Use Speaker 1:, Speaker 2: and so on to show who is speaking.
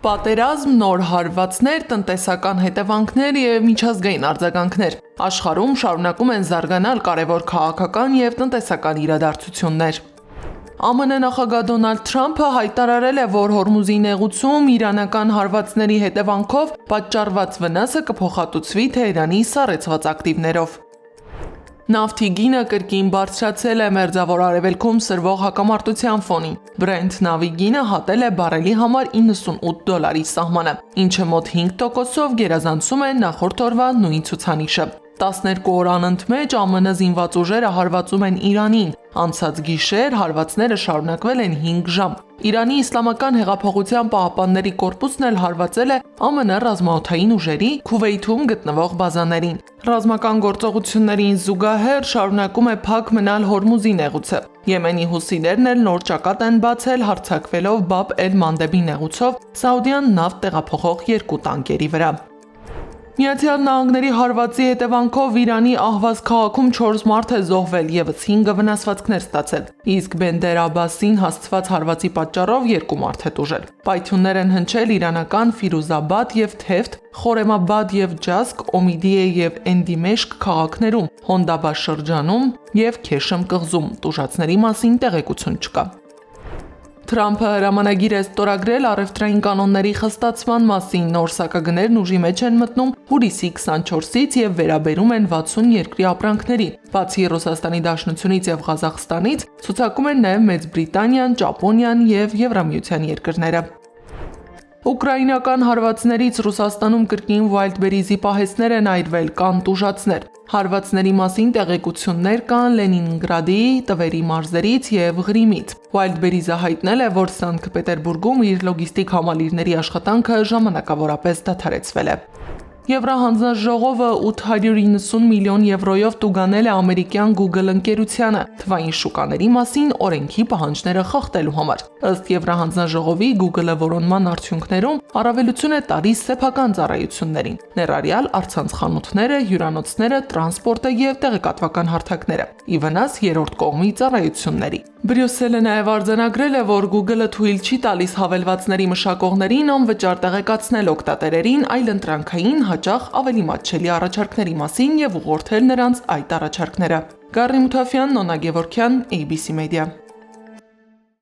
Speaker 1: Պատերազմ, նոր հարվածներ, տնտեսական հետևանքներ և միջազգային արձագանքներ։ Աշխարհում շարունակում են զարգանալ կարևոր քաղաքական և տնտեսական իրադարձություններ։ ԱՄՆ նախագահ Դոնալդ Թրամփը հայտարարել է, որ Հորմուզի նեղուցում իրանական հարվածների հետևանքով պատճառված վնասը կփոխհատուցվի Թեհրանի սառեցված ակտիվներով։ Նավթի գինը կրկին բարձրացել է Մերձավոր Արևելքում սրվող հակամարտության ֆոնին։ Brent նավի գինը հատել է բարելի համար $98 սահմանը, ինչը մոտ 5%-ով գերազանցում է նախորդ օրվա նույն ցուցանիշը։ 12 օր անընդմեջ ԱՄՆ զինված ուժերը հարվածում են Իրանին։ Անցած գիշեր հարվածները շարունակվել են 5 ժամ։ Իրանի Իսլամական հեղափոխության պահապանների կորպուսն էլ հարվածել է ԱՄՆ ռազմաօդային ուժերի Քուվեյթում գտնվող բազաներին։ Ռազմական գործողություններին զուգահեռ շարունակում է փակ մնալ Հորմուզի նեղուցը։ Եմենի հուսիներն էլ նոր ճակատ են բացել հարձակվելով Բաբ էլ-Մանդեբի նեղուցով Սաուդյան նավթ տեղափոխող 2 տանկերի վրա։ Միացյալ Նահանգների հարվածի հետևանքով Իրանի Ահվազ քաղաքում 4 մարդ է զոհվել, ևս 5-ը վնասվածքներ ստացել, իսկ Բենդեր Աբասին հասցված հարվածի պատճառով 2 մարդ է տուժել։ Պայթյուններ են հնչել իրանական Ֆիրուզաբադ և Թեֆթ, Խորեմաբադ և Ջասկ, Օմիդիե և Էնդիմեշկ քաղաքներում, Հոնդաբա շրջանում և Քեշմ կղզում։ Տուժածների մասին տեղեկություն չկա։ Թրամփը հրամանագիր է ստորագրել առևտրային կանոնների խստացման մասին, նոր սակագներն ուժի մեջ են մտնում հուլիսի 24-ից և վերաբերում են 60 երկրի ապրանքներին։ Բացի Ռուսաստանի Դաշնությունից և Ղազախստանից, ցուցակում են նաև Մեծ Բրիտանիան, Ճապոնիան և Եվրամիության երկրները։ Ուկրաինական հարվածներից Ռուսաստանում կրկին Վայլդբերիզի պահեստներ են այրվել, կան տուժածներ։ Հարվածների մասին տեղեկություններ կան Լենինգրադի, Տվերի մարզերից և Ղրիմից։ Վայլդբերիզը հայտնել է, որ Սանկտ Պետերբուրգում իր լոգիստիկ համալիրների աշխատանքը ժամանակավորապես դադարեցվել է։ Եվրահանձնաժողովը 890 միլիոն եվրոյով տուգանել է ամերիկյան Google ընկերությանը թվային շուկաների մասին օրենքի պահանջները խախտելու համար։ Ըստ Եվրահանձնաժողովի Google-ը որոնման արդյունքներում առավելություն է տալիս սեփական ծառայություններին, ներառյալ առցանց խանութները, հյուրանոցները, տրանսպորտը և տեղեկատվական հարթակները, ի վնաս երրորդ կողմի ծառայությունների։ Բրյուսելը նաև արձանագրել է, որ Google-ը թույլ չի տալիս հավելվածների մշակողներին անվճար տեղեկացնել օգտատերերին այլընտրանքային, հաճախ ավելի մատչելի առաջարկների մասին և ուղղորդել նրանց այդ առաջարկները։ Գառնի Մութաֆյան, Նոնա Գևորգյան, ABC Media։